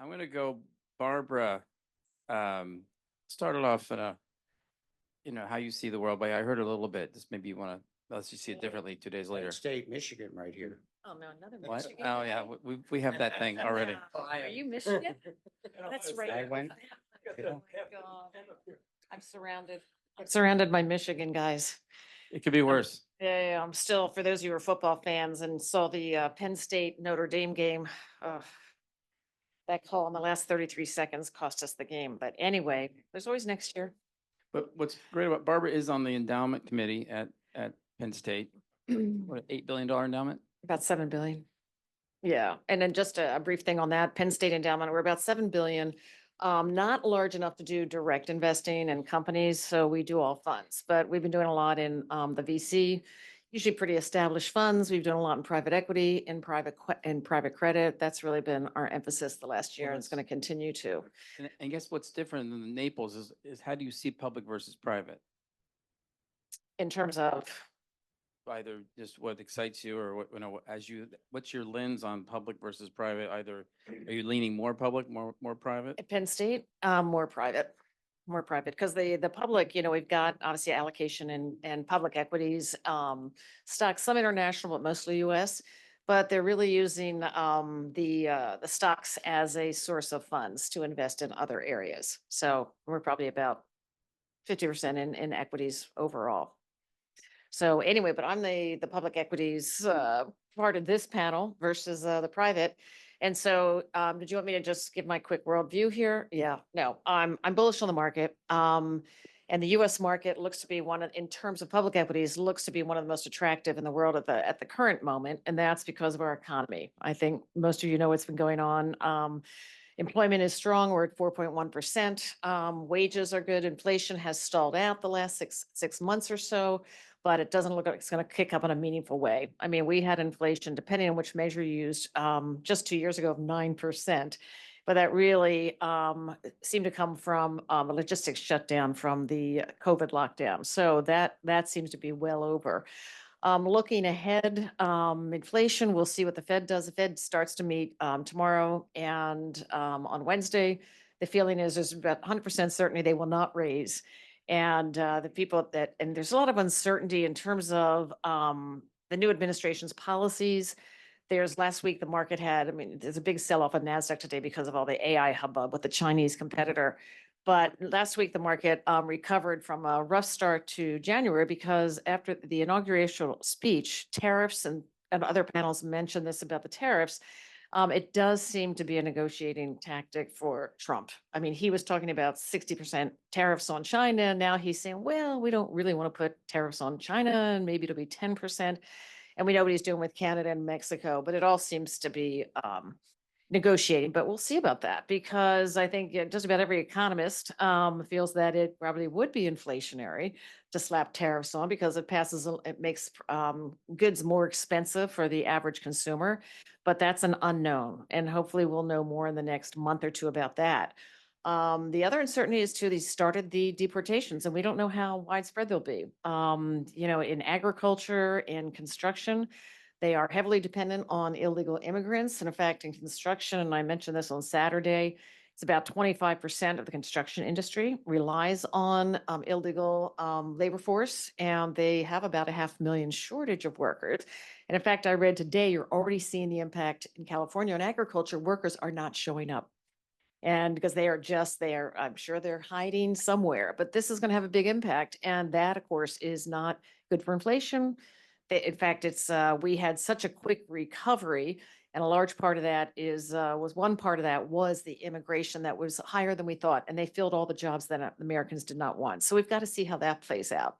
I'm gonna go Barbara. Started off in how you see the world, but I heard a little bit. This maybe you want to, unless you see it differently 2 days later. State, Michigan, right here. Oh, no, another What? Michigan. Oh, yeah, we have that thing already. Are you Michigan? That's right. I went. Oh my God. I'm surrounded by Michigan guys. It could be worse. Yeah, I'm still, for those of you who are football fans and saw the Penn State Notre Dame game, that call in the last 33 seconds cost us the game. But anyway, there's always next year. But what's great about Barbara is on the endowment committee at Penn State. What, $8 billion endowment? About 7 billion. Yeah, and then just a brief thing on that, Penn State endowment, we're about 7 billion. Not large enough to do direct investing in companies, so we do all funds, but we've been doing a lot in the VC, usually pretty established funds. We've done a lot in private equity, in private credit. That's really been our emphasis the last year, and it's going to continue to. And guess what's different than the Naples is how do you see public versus private? In terms of Either just what excites you or what's your lens on public versus private? Either are you leaning more public, more private? at Penn State, more private, because the public, we've got obviously allocation and public equities, stocks, some international, but mostly US. But they're really using the stocks as a source of funds to invest in other areas. So we're probably about 50% in equities overall. So anyway, but I'm the public equities part of this panel versus the private. And so did you want me to just give my quick worldview here? Yeah, no, I'm bullish on the market. And the US market looks to be in terms of public equities, looks to be one of the most attractive in the world at the current moment. And that's because of our economy. I think most of you know what's been going on. Employment is strong. We're at 4.1%. Wages are good. Inflation has stalled out the last six months or so, but it doesn't look like it's going to kick up in a meaningful way. I mean, we had inflation, depending on which measure you used, just 2 years ago of 9%. But that really seemed to come from a logistics shutdown from the COVID lockdown. So that seems to be well over. Looking ahead, inflation, we'll see what the Fed does. The Fed starts to meet tomorrow and on Wednesday. The feeling is there's about 100% certainty they will not raise. And and there's a lot of uncertainty in terms of the new administration's policies. Last week, the market there's a big sell-off on NASDAQ today because of all the AI hubbub with the Chinese competitor. But last week, the market recovered from a rough start to January because after the inauguration speech, tariffs and other panels mentioned this about the tariffs. It does seem to be a negotiating tactic for Trump. I mean, he was talking about 60% tariffs on China. Now he's saying, well, we don't really want to put tariffs on China and maybe it'll be 10%. And we know what he's doing with Canada and Mexico, but it all seems to be negotiating, but we'll see about that because I think just about every economist feels that it probably would be inflationary to slap tariffs on because it makes goods more expensive for the average consumer, but that's an unknown. And hopefully we'll know more in the next month or two about that. The other uncertainty is too, they started the deportations and we don't know how widespread they'll be. In agriculture and construction, they are heavily dependent on illegal immigrants. And in fact, in construction, and I mentioned this on Saturday, it's about 25% of the construction industry relies on illegal labor force, and they have about 500,000 shortage of workers. And in fact, I read today, you're already seeing the impact in California on agriculture. Workers are not showing up. And because they are I'm sure they're hiding somewhere, but this is going to have a big impact. And that, of course, is not good for inflation. In fact, we had such a quick recovery, and a large part of that was the immigration that was higher than we thought, and they filled all the jobs that Americans did not want. So we've got to see how that plays out.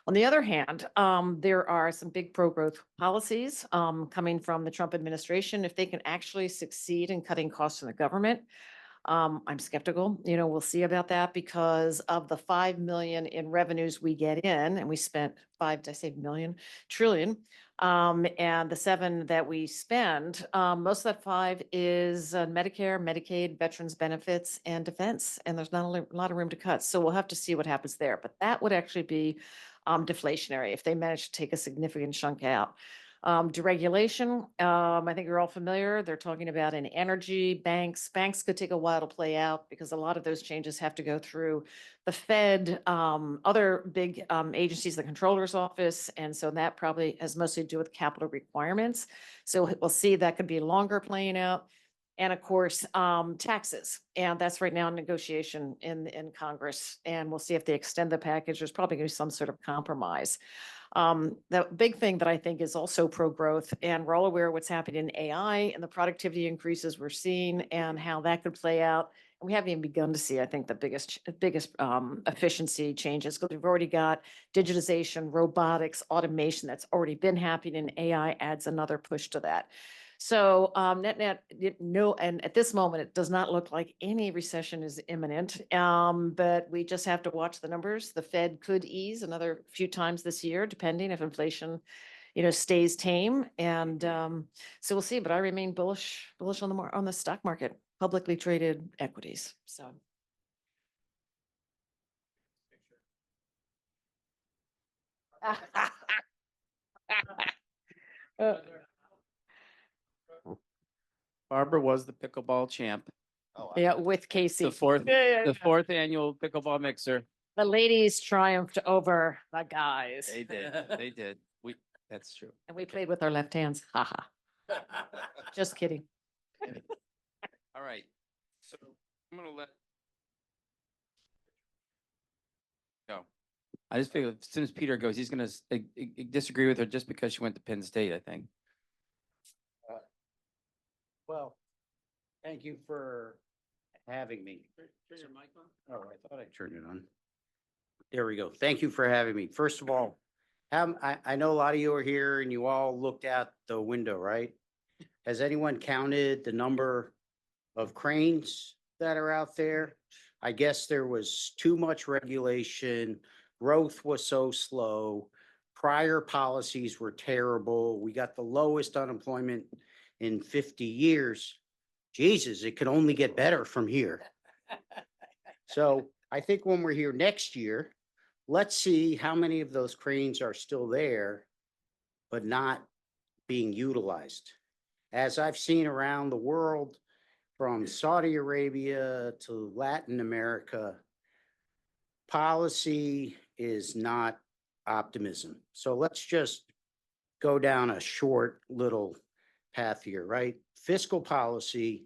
On the other hand, there are some big pro-growth policies coming from the Trump administration. If they can actually succeed in cutting costs in the government, I'm skeptical, we'll see about that because of the 5 million in revenues we get in, and we spent trillion. And the 7 that we spend, most of that 5 is Medicare, Medicaid, veterans benefits, and defense. And there's not a lot of room to cut. So we'll have to see what happens there. But that would actually be deflationary if they manage to take a significant chunk out. Deregulation, I think you're all familiar. They're talking about in energy, banks. Banks could take a while to play out because a lot of those changes have to go through the Fed, other big agencies, the controller's office. And so that probably has mostly to do with capital requirements. So we'll see that could be longer playing out. And of course, taxes. And that's right now in negotiation in Congress. And we'll see if they extend the package. There's probably going to be some sort of compromise. The big thing that I think is also pro-growth, and we're all aware of what's happening in AI and the productivity increases we're seeing and how that could play out. And we haven't even begun to see, I think, the biggest efficiency changes because we've already got digitization, robotics, automation that's already been happening, and AI adds another push to that. So net, no, and at this moment, it does not look like any recession is imminent. But we just have to watch the numbers. The Fed could ease another few times this year, depending if inflation, stays tame. And so we'll see. But I remain bullish on on the stock market, publicly traded equities. So. Uh, Barbara was the pickleball champ. Yeah, with Casey. The fourth, Yeah. the fourth annual pickleball mixer. The ladies triumphed over the guys. They did. They did. That's true. And we played with our left hands. Haha. Just kidding. All right. So I'm gonna let go. I just figure as soon as Peter goes, he's gonna disagree with her just because she went to Penn State, I think. Well, thank you for having me. Turn your mic on. Oh, I thought I turned it on. There we go. Thank you for having me. First of all, I know a lot of you are here and you all looked out the window, right? Has anyone counted the number of cranes that are out there? I guess there was too much regulation. Growth was so slow. Prior policies were terrible. We got the lowest unemployment in 50 years. Jesus, it could only get better from here. So I think when we're here next year, let's see how many of those cranes are still there, but not being utilized. As I've seen around the world, from Saudi Arabia to Latin America, policy is not optimism. So let's just go down a short little path here, right? Fiscal policy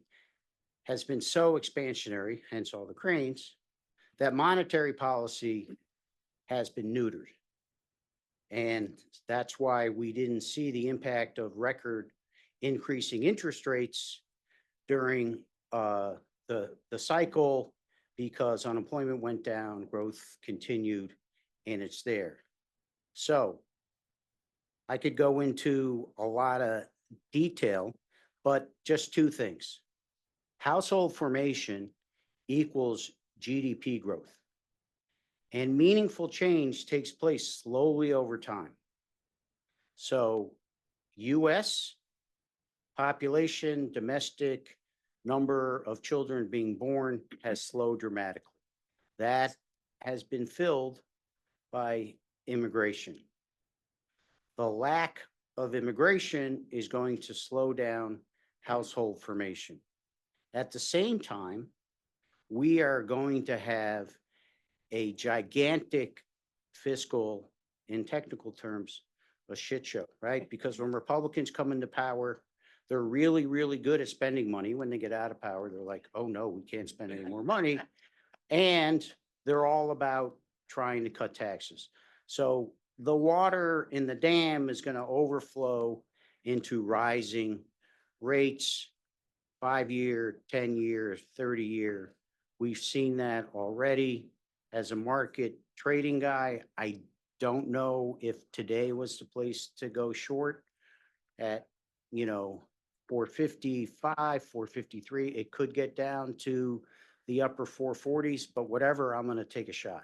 has been so expansionary, hence all the cranes, that monetary policy has been neutered. And that's why we didn't see the impact of record increasing interest rates during the cycle, because unemployment went down, growth continued, and it's there. So I could go into a lot of detail, but just two things. Household formation equals GDP growth. And meaningful change takes place slowly over time. So US population, domestic number of children being born has slowed dramatically. That has been filled by immigration. The lack of immigration is going to slow down household formation. At the same time, we are going to have a gigantic fiscal, in technical terms, a shit show, right? Because when Republicans come into power, they're really, really good at spending money. When they get out of power, they're like, oh no, we can't spend any more money. And they're all about trying to cut taxes. So the water in the dam is going to overflow into rising rates, 5-year, 10-year, 30-year. We've seen that already. As a market trading guy, I don't know if today was the place to go short at, 455, 453. It could get down to the upper 440s, but whatever, I'm going to take a shot.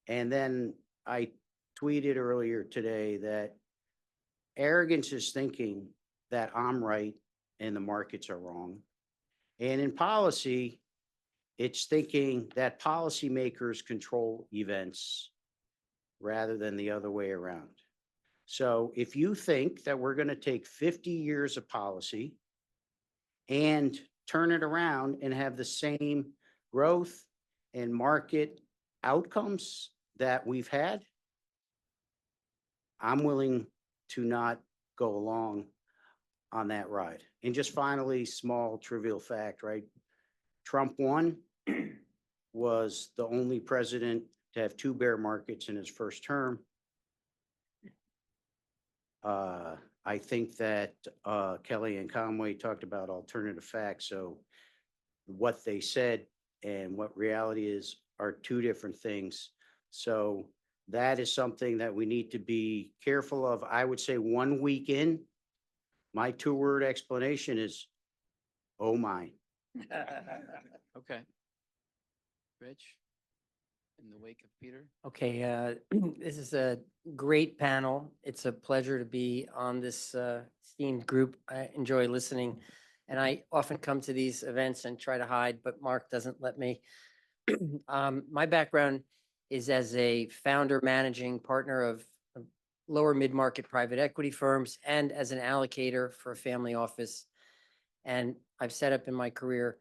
And then I tweeted earlier today that arrogance is thinking that I'm right and the markets are wrong. And in policy, it's thinking that policymakers control events rather than the other way around. So if you think that we're going to take 50 years of policy and turn it around and have the same growth and market outcomes that we've had, I'm willing to not go along on that ride. And just finally, small trivial fact, right? Trump won, was the only president to have two bear markets in his first term. I think that Kelly and Conway talked about alternative facts. So what they said and what reality is are two different things. So that is something that we need to be careful of. I would say 1 week in, my 2-word explanation is, oh my. Okay. Rich, in the wake of Peter? Okay, this is a great panel. It's a pleasure to be on this esteemed group. I enjoy listening, and I often come to these events and try to hide, but Mark doesn't let me. My background is as a founder, managing partner of lower mid-market private equity firms and as an allocator for a family office. And I've set up in my career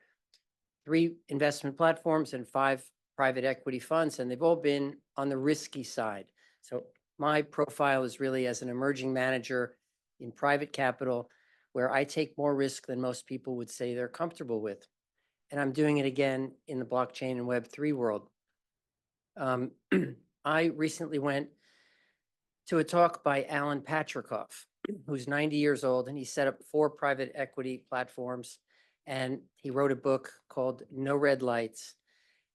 3 investment platforms and 5 private equity funds, and they've all been on the risky side. So my profile is really as an emerging manager in private capital, where I take more risk than most people would say they're comfortable with. And I'm doing it again in the blockchain and Web3 world. I recently went to a talk by Alan Patricoff, who's 90 years old, and he set up 4 private equity platforms. And he wrote a book called No Red Lights.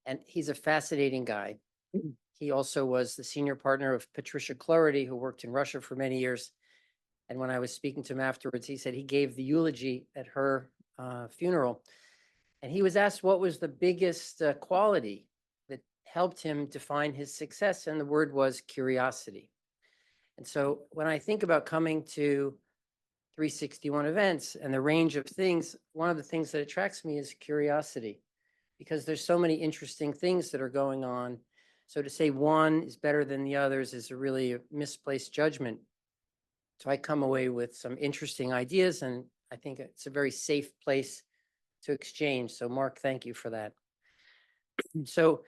And he's a fascinating guy. He also was the senior partner of Patricia Clarity, who worked in Russia for many years. And when I was speaking to him afterwards, he said he gave the eulogy at her funeral. And he was asked what was the biggest quality that helped him define his success. And the word was curiosity. And so when I think about coming to 361 events and the range of things, one of the things that attracts me is curiosity, because there's so many interesting things that are going on. So to say one is better than the others is a really misplaced judgment. So I come away with some interesting ideas, and I think it's a very safe place to exchange. So Mark, thank you for that. So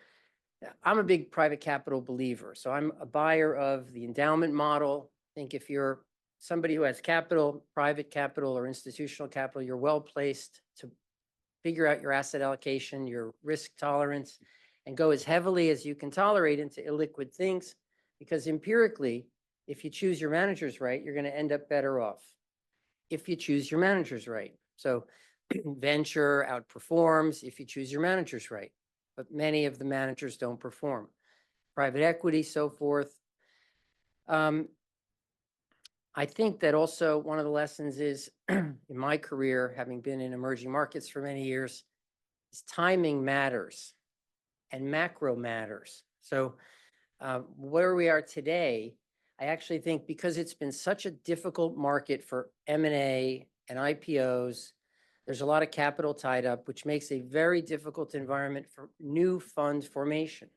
I'm a big private capital believer. So I'm a buyer of the endowment model. I think if you're somebody who has capital, private capital or institutional capital, you're well placed to figure out your asset allocation, your risk tolerance, and go as heavily as you can tolerate into illiquid things. Because empirically, if you choose your managers right, you're going to end up better off if you choose your managers right. So venture outperforms if you choose your managers right, but many of the managers don't perform. Private equity, so forth. I think that also one of the lessons is in my career, having been in emerging markets for many years, is timing matters and macro matters. So where we are today, I actually think because it's been such a difficult market for M&A and IPOs, there's a lot of capital tied up, which makes a very difficult environment for new fund formation,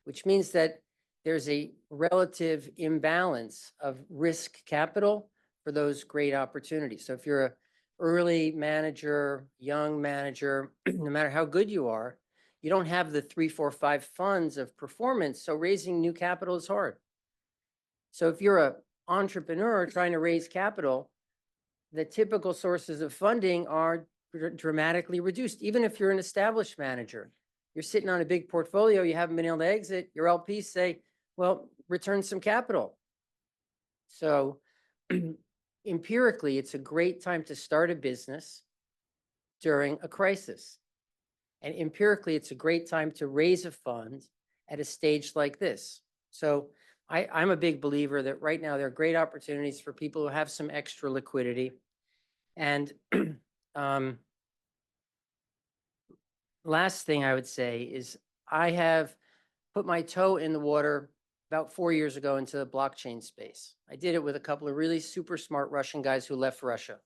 which means that there's a relative imbalance of risk capital for those great opportunities. So if you're an early manager, young manager, no matter how good you are, you don't have the 3, 4, 5 funds of performance. So raising new capital is hard. So if you're an entrepreneur trying to raise capital, the typical sources of funding are dramatically reduced. Even if you're an established manager, you're sitting on a big portfolio, you haven't been able to exit, your LPs say, well, return some capital. So empirically, it's a great time to start a business during a crisis. And empirically, it's a great time to raise a fund at a stage like this. So I'm a big believer that right now there are great opportunities for people who have some extra liquidity. And last thing I would say is I have put my toe in the water about 4 years ago into the blockchain space. I did it with a couple of really super smart Russian guys who left Russia.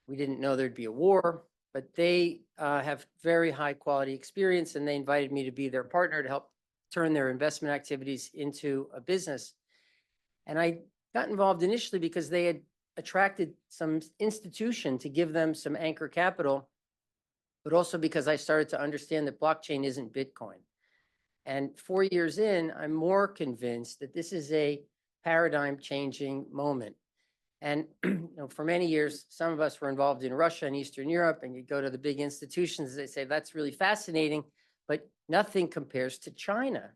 We didn't know there'd be a war, but they have very high quality experience, and they invited me to be their partner to help turn their investment activities into a business. And I got involved initially because they had attracted some institution to give them some anchor capital, but also because I started to understand that blockchain isn't Bitcoin. And 4 years in, I'm more convinced that this is a paradigm changing moment. And for many years, some of us were involved in Russia and Eastern Europe, and you go to the big institutions, they say that's really fascinating, but nothing compares to China.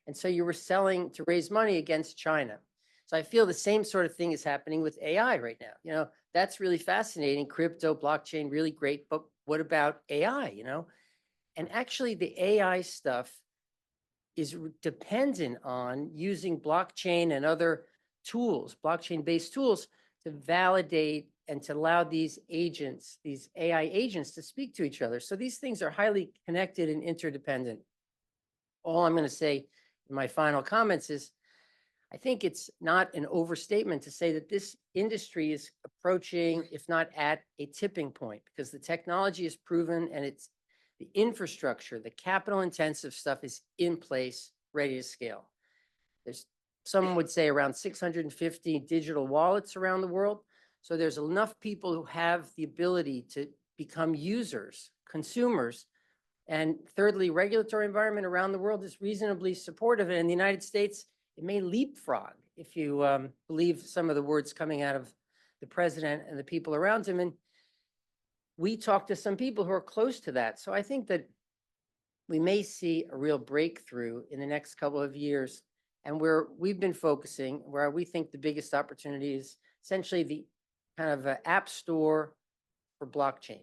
And so you were selling to raise money against China. So I feel the same sort of thing is happening with AI right now. That's really fascinating. Crypto, blockchain, really great. But what about AI? And actually the AI stuff is dependent on using blockchain and other tools, blockchain-based tools, to validate and to allow these agents, these AI agents, to speak to each other. So these things are highly connected and interdependent. All I'm going to say in my final comments is, I think it's not an overstatement to say that this industry is approaching, if not at, a tipping point, because the technology is proven and it's the infrastructure, the capital intensive stuff is in place, ready to scale. There's, someone would say, around 650 digital wallets around the world. So there's enough people who have the ability to become users, consumers. And thirdly, regulatory environment around the world is reasonably supportive. And in the United States, it may leapfrog, if you believe some of the words coming out of the president and the people around him. And we talked to some people who are close to that. So I think that we may see a real breakthrough in the next couple of years. And where we've been focusing, where we think the biggest opportunity is essentially the kind of app store for blockchain,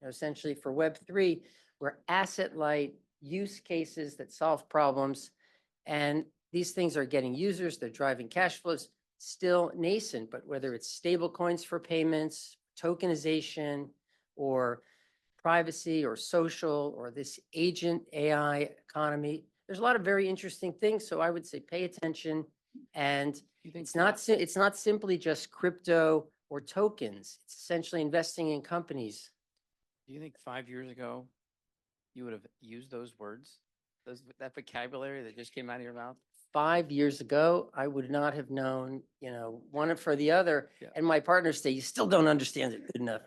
essentially for Web3, where asset light use cases that solve problems. And these things are getting users, they're driving cash flows, still nascent, but whether it's stable coins for payments, tokenization, or privacy or social, or this agent AI economy, there's a lot of very interesting things. So I would say pay attention. And it's not simply just crypto or tokens. It's essentially investing in companies. Do you think 5 years ago you would have used those words, that vocabulary that just came out of your mouth? 5 years ago, I would not have known, one for the other. Yeah. And my partners say, you still don't understand it good enough.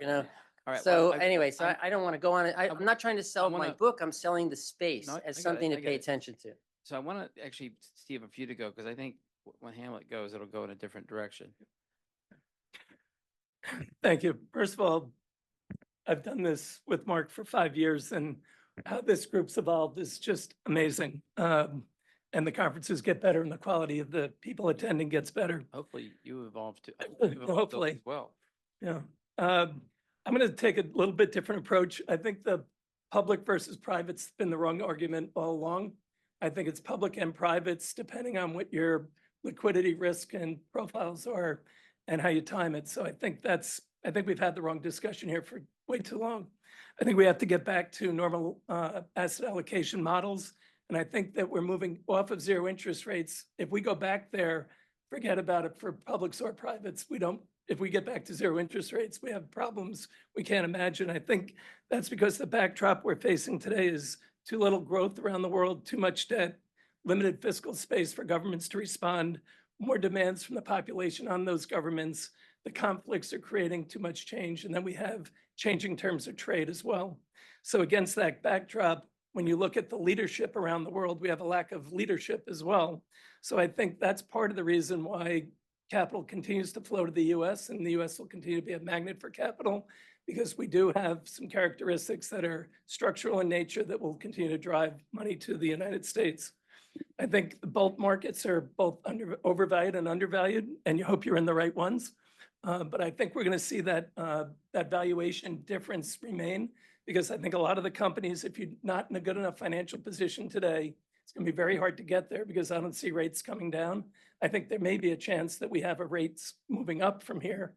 All right. So well, anyway, I don't want to go on it. I'm not trying to sell my wanna- book. I'm selling the space No, I as get it, something I to get pay it. attention to. So I want to actually, Steve, a few to go, because I think when Hamlet goes, it'll go in a different direction. Thank you. First of all, I've done this with Mark for 5 years, and how this group's evolved is just amazing. And the conferences get better and the quality of the people attending gets better. Hopefully you evolve too. You've evolved Hopefully. as well. Yeah. I'm going to take a little bit different approach. I think the public versus private's been the wrong argument all along. I think it's public and privates, depending on what your liquidity risk and profiles are and how you time it. So I think we've had the wrong discussion here for way too long. I think we have to get back to normal asset allocation models. And I think that we're moving off of zero interest rates. If we go back there, forget about it for publics or privates. If we get back to zero interest rates, we have problems we can't imagine. I think that's because the backdrop we're facing today is too little growth around the world, too much debt, limited fiscal space for governments to respond, more demands from the population on those governments. The conflicts are creating too much change. And then we have changing terms of trade as well. So against that backdrop, when you look at the leadership around the world, we have a lack of leadership as well. So I think that's part of the reason why capital continues to flow to the US, and the US will continue to be a magnet for capital, because we do have some characteristics that are structural in nature that will continue to drive money to the United States. I think the bulk markets are both overvalued and undervalued, and you hope you're in the right ones. But I think we're going to see that valuation difference remain, because I think a lot of the companies, if you're not in a good enough financial position today, it's going to be very hard to get there, because I don't see rates coming down. I think there may be a chance that we have a rates moving up from here.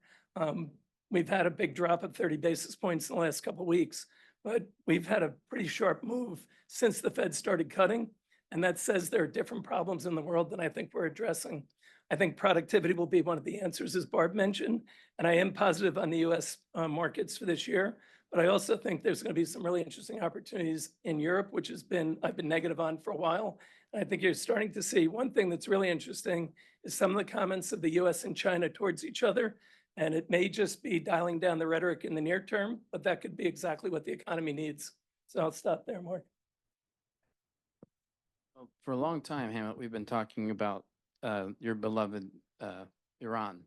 We've had a big drop of 30 basis points in the last couple of weeks, but we've had a pretty sharp move since the Fed started cutting. And that says there are different problems in the world than I think we're addressing. I think productivity will be one of the answers, as Barb mentioned, and I am positive on the US markets for this year. But I also think there's going to be some really interesting opportunities in Europe, which I've been negative on for a while. And I think you're starting to see one thing that's really interesting is some of the comments of the US and China towards each other. And it may just be dialing down the rhetoric in the near term, but that could be exactly what the economy needs. So I'll stop there, Mark. Well, for a long time, Hamlet, we've been talking about your beloved Iran.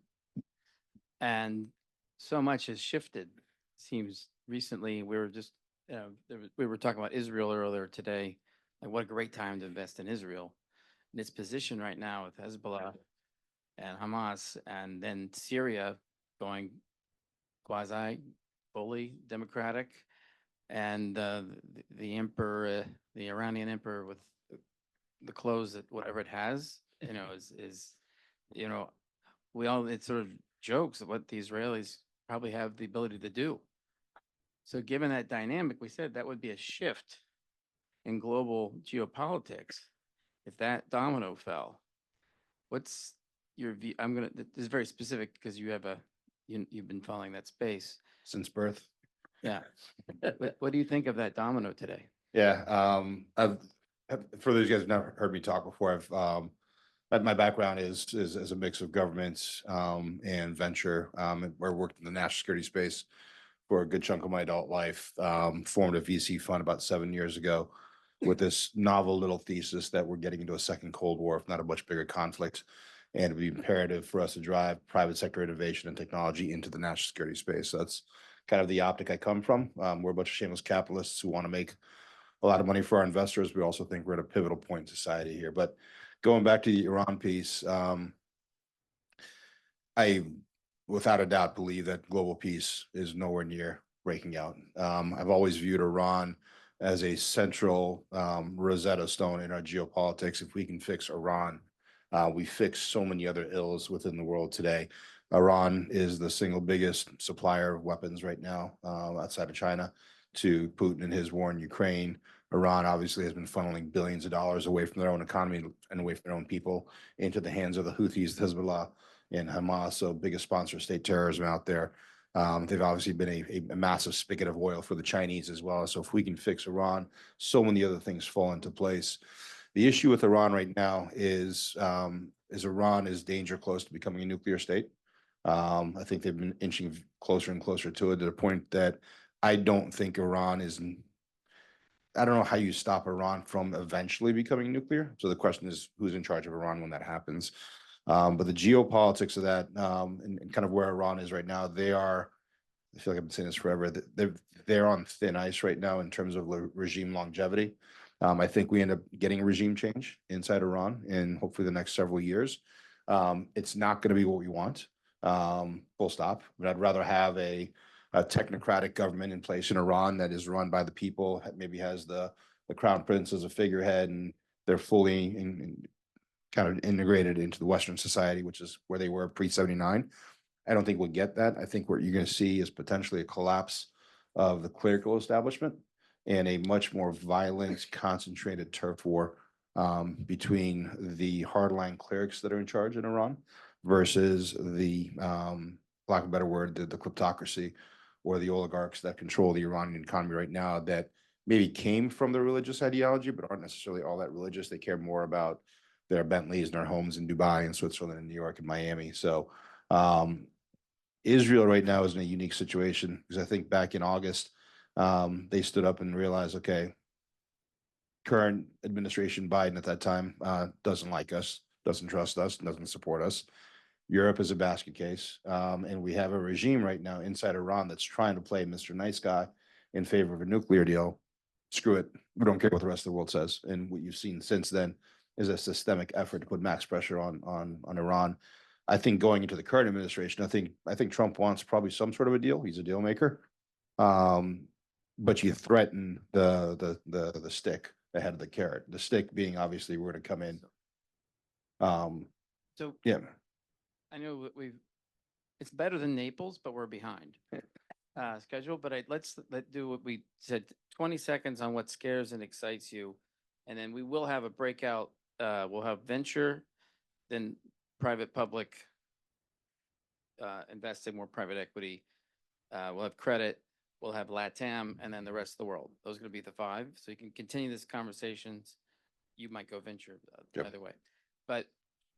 And so much has shifted. Seems recently we were just, we were talking about Israel earlier today. Like what a great time to invest in Israel. And its position right now with Hezbollah and Hamas, and then Syria going quasi fully democratic, and the emperor, the Iranian emperor with the clothes that whatever it has, is we all, it's sort of jokes of what the Israelis probably have the ability to do. So given that dynamic, we said that would be a shift in global geopolitics if that domino fell. What's your view? This is very specific because you've been following that space. Since birth. Yeah. What do you think of that domino today? Yeah, for those of you guys who've never heard me talk before, my background is a mix of government and venture. Where I worked in the national security space for a good chunk of my adult life. Formed a VC fund about 7 years ago with this novel little thesis that we're getting into a second Cold War, if not a much bigger conflict. And it'd be imperative for us to drive private sector innovation and technology into the national security space. So that's kind of the optic I come from. We're a bunch of shameless capitalists who want to make a lot of money for our investors. We also think we're at a pivotal point in society here. But going back to the Iran piece, I, without a doubt, believe that global peace is nowhere near breaking out. I've always viewed Iran as a central Rosetta Stone in our geopolitics. If we can fix Iran, we fix so many other ills within the world today. Iran is the single biggest supplier of weapons right now outside of China to Putin and his war in Ukraine. Iran obviously has been funneling billions of dollars away from their own economy and away from their own people into the hands of the Houthis, Hezbollah, and Hamas, so biggest sponsor of state terrorism out there. They've obviously been a massive spigot of oil for the Chinese as well. So if we can fix Iran, so many other things fall into place. The issue with Iran right now is Iran is danger close to becoming a nuclear state. I think they've been inching closer and closer to it, to the point that I don't think Iran is. I don't know how you stop Iran from eventually becoming nuclear. So the question is, who's in charge of Iran when that happens? But the geopolitics of that, and kind of where Iran is right now, I feel like I've been saying this forever, they're on thin ice right now in terms of regime longevity. I think we end up getting regime change inside Iran in hopefully the next several years. It's not going to be what we want, full stop. But I'd rather have a technocratic government in place in Iran that is run by the people, maybe has the crown prince as a figurehead, and they're fully kind of integrated into the Western society, which is where they were pre-79. I don't think we'll get that. I think what you're going to see is potentially a collapse of the clerical establishment and a much more violent, concentrated turf war between the hardline clerics that are in charge in Iran versus the, lack of a better word, the kleptocracy or the oligarchs that control the Iranian economy right now, that maybe came from the religious ideology, but aren't necessarily all that religious. They care more about their Bentleys and their homes in Dubai and Switzerland and New York and Miami. So Israel right now is in a unique situation, because I think back in August, they stood up and realized, okay, current administration, Biden at that time, doesn't like us, doesn't trust us, doesn't support us. Europe is a basket case. And we have a regime right now inside Iran that's trying to play Mr. Nice Guy in favor of a nuclear deal. Screw it. We don't care what the rest of the world says. And what you've seen since then is a systemic effort to put max pressure on Iran. I think going into the current administration, I think Trump wants probably some sort of a deal. He's a deal maker. But you threaten the stick ahead of the carrot. The stick being obviously we're going to come in. So Yeah. I know it's better than Naples, but we're behind schedule. But let's do what we said, 20 seconds on what scares and excites you. And then we will have a breakout. We'll have venture, then private public investing, more private equity. We'll have credit. we'll have LATAM, and then the rest of the world. Those are going to be the five. So you can continue this conversations. You might go venture Yep. either way, but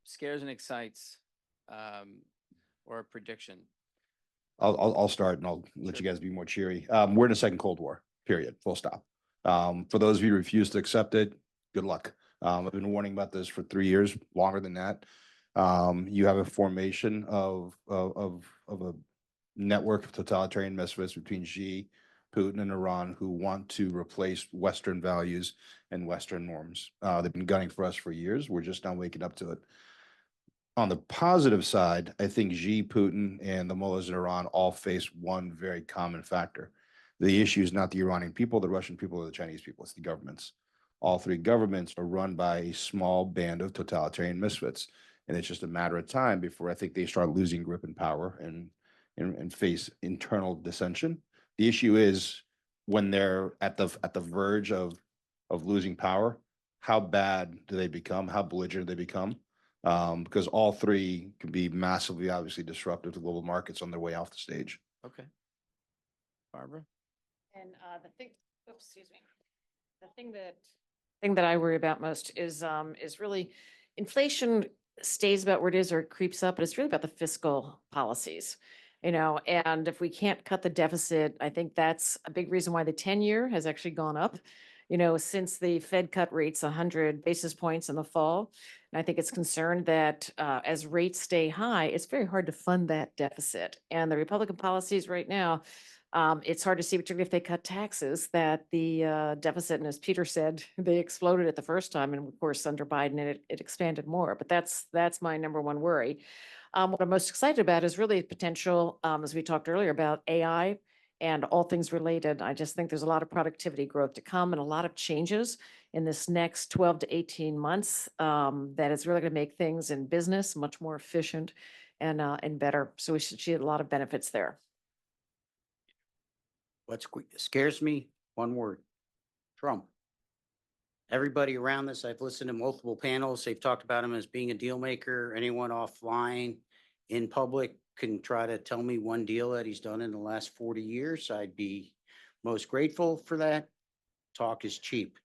scares and excites, or a prediction. I'll start and I'll let you guys be more cheery. We're in a second Cold War, period, full stop. For those of you who refuse to accept it, good luck. I've been warning about this for 3 years, longer than that. You have a formation of a network of totalitarian misfits between Xi, Putin, and Iran who want to replace Western values and Western norms. They've been gunning for us for years. We're just now waking up to it. On the positive side, I think Xi, Putin, and the mullahs in Iran all face one very common factor. The issue is not the Iranian people, the Russian people, or the Chinese people. It's the governments. All three governments are run by a small band of totalitarian misfits. And it's just a matter of time before I think they start losing grip and power and face internal dissension. The issue is when they're at the verge of losing power, how bad do they become? How belligerent do they become? Because all three can be massively, obviously disruptive to global markets on their way off the stage. Okay. Barbara? And the thing, oops, excuse me. The thing that I worry about most is really inflation stays about where it is or it creeps up, but it's really about the fiscal policies. And if we can't cut the deficit, I think that's a big reason why the 10-year has actually gone up, since the Fed cut rates 100 basis points in the fall. And I think it's concerned that as rates stay high, it's very hard to fund that deficit. And the Republican policies right now, it's hard to see, particularly if they cut taxes, that the deficit, and as Peter said, they exploded it the first time. And of course, under Biden, it expanded more. But that's my number one worry. What I'm most excited about is really potential, as we talked earlier about AI and all things related. I just think there's a lot of productivity growth to come and a lot of changes in this next 12 to 18 months that is really going to make things in business much more efficient and better. So we should see a lot of benefits there. What scares me, one word, Trump. Everybody around this, I've listened to multiple panels. They've talked about him as being a deal maker. Anyone offline in public can try to tell me one deal that he's done in the last 40 years. I'd be most grateful for that. Talk is cheap.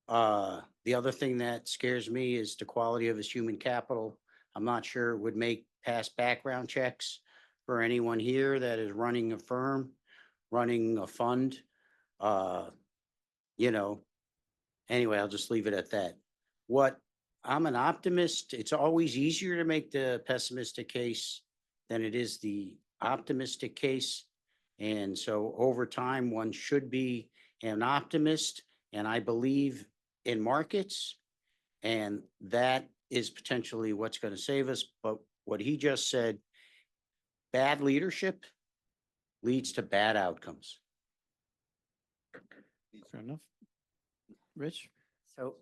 The other thing that scares me is the quality of his human capital. I'm not sure it would make past background checks for anyone here that is running a firm, running a fund. Anyway, I'll just leave it at that. I'm an optimist. It's always easier to make the pessimistic case than it is the optimistic case. And so over time, one should be an optimist, and I believe in markets, and that is potentially what's going to save us. But what he just said, bad leadership leads to bad outcomes. Fair enough. Rich? So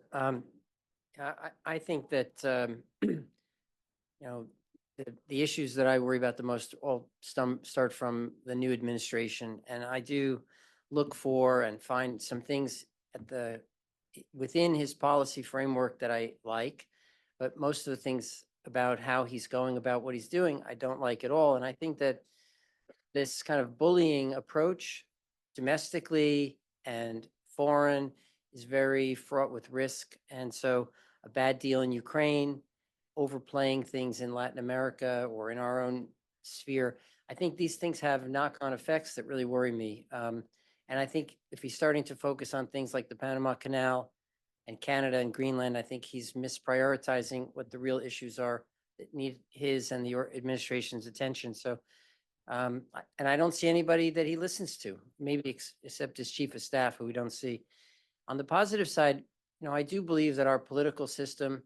I think that, the issues that I worry about the most all start from the new administration. And I do look for and find some things within his policy framework that I like, but most of the things about how he's going about what he's doing, I don't like at all. And I think that this kind of bullying approach domestically and foreign is very fraught with risk. And so a bad deal in Ukraine, overplaying things in Latin America or in our own sphere, I think these things have knock-on effects that really worry me. And I think if he's starting to focus on things like the Panama Canal and Canada and Greenland, I think he's misprioritizing what the real issues are that need his and the administration's attention. So, and I don't see anybody that he listens to, maybe except his chief of staff, who we don't see. On the positive side, I do believe that our political system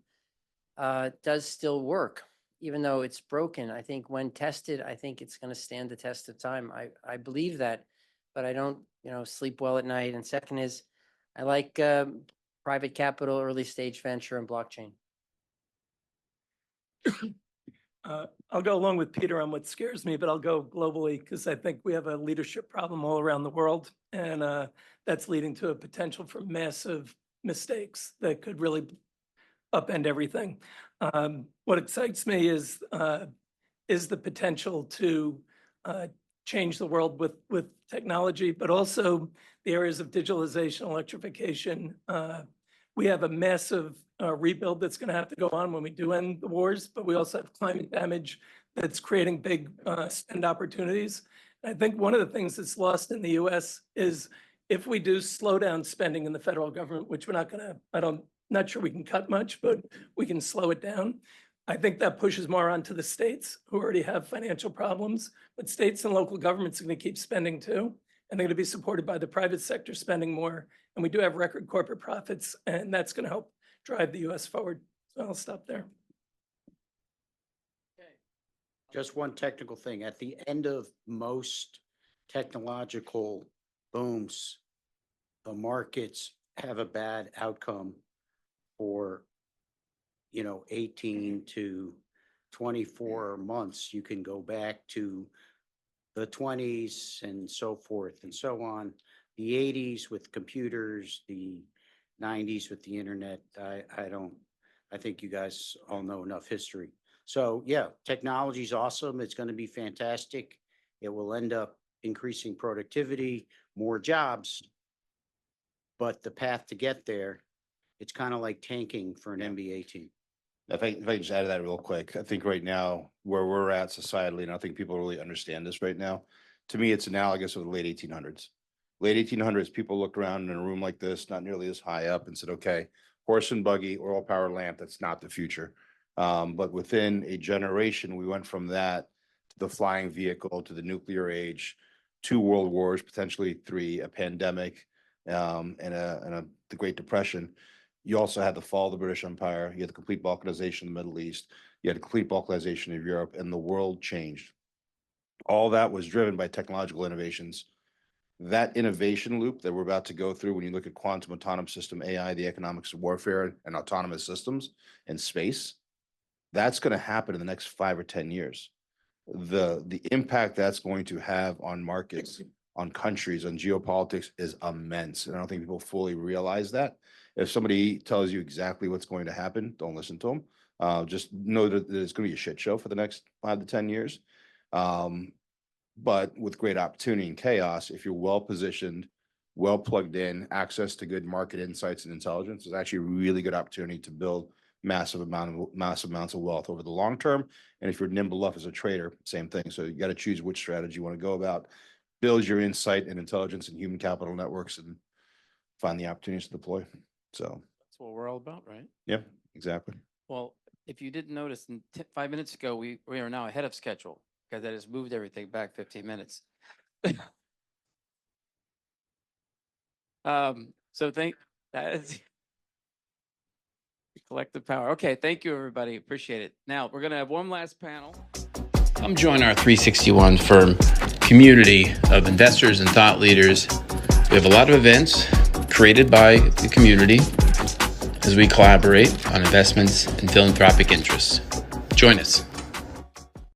does still work, even though it's broken. I think when tested, I think it's going to stand the test of time. I believe that, but I don't, sleep well at night. And second is, I like private capital, early stage venture, and blockchain. I'll go along with Peter on what scares me, but I'll go globally because I think we have a leadership problem all around the world. And that's leading to a potential for massive mistakes that could really upend everything. What excites me is the potential to change the world with technology, but also the areas of digitalization, electrification. We have a massive rebuild that's going to have to go on when we do end the wars, but we also have climate damage that's creating big spend opportunities. I think one of the things that's lost in the US is if we do slow down spending in the federal government, which we're not going to, not sure we can cut much, but we can slow it down. I think that pushes more onto the states who already have financial problems, but states and local governments are going to keep spending too. And they're going to be supported by the private sector spending more. And we do have record corporate profits, and that's going to help drive the US forward. So I'll stop there. Just one technical thing. At the end of most technological booms, the markets have a bad outcome for, 18 to 24 months. You can go back to the 20s and so forth and so on. The 80s with computers, the 90s with the internet. I think you guys all know enough history. So yeah, technology is awesome. It's going to be fantastic. It will end up increasing productivity, more jobs. But the path to get there, it's kind of like tanking for an NBA team. If I just add to that real quick, I think right now where we're at societally, and I think people really understand this right now, to me, it's analogous with the late 1800s. Late 1800s, people looked around in a room like this, not nearly as high up, and said, okay, horse and buggy, oil power lamp, that's not the future. But within a generation, we went from that to the flying vehicle, to the nuclear age, 2 world wars, potentially 3, a pandemic, and the Great Depression. You also had the fall of the British Empire. You had the complete balkanization of the Middle East. You had the complete balkanization of Europe, and the world changed. All that was driven by technological innovations. That innovation loop that we're about to go through, when you look at quantum autonomous system, AI, the economics of warfare, and autonomous systems and space, that's going to happen in the next 5 or 10 years. The impact that's going to have on markets, on countries, on geopolitics is immense. And I don't think people fully realize that. If somebody tells you exactly what's going to happen, don't listen to them. Just know that it's going to be a shit show for the next 5 to 10 years. But with great opportunity and chaos, if you're well positioned, well plugged in, access to good market insights and intelligence, is actually a really good opportunity to build massive amounts of wealth over the long term. And if you're nimble enough as a trader, same thing. So you got to choose which strategy you want to go about, build your insight and intelligence and human capital networks, and find the opportunities to deploy. So That's what we're all about, right? yeah, exactly. Well, if you didn't notice, 5 minutes ago, we are now ahead of schedule because I just moved everything back 15 minutes. So that is collective power. Okay, thank you, everybody. Appreciate it. Now, we're going to have one last panel. Come join our 361 firm community of investors and thought leaders. We have a lot of events created by the community as we collaborate on investments and philanthropic interests. Join us.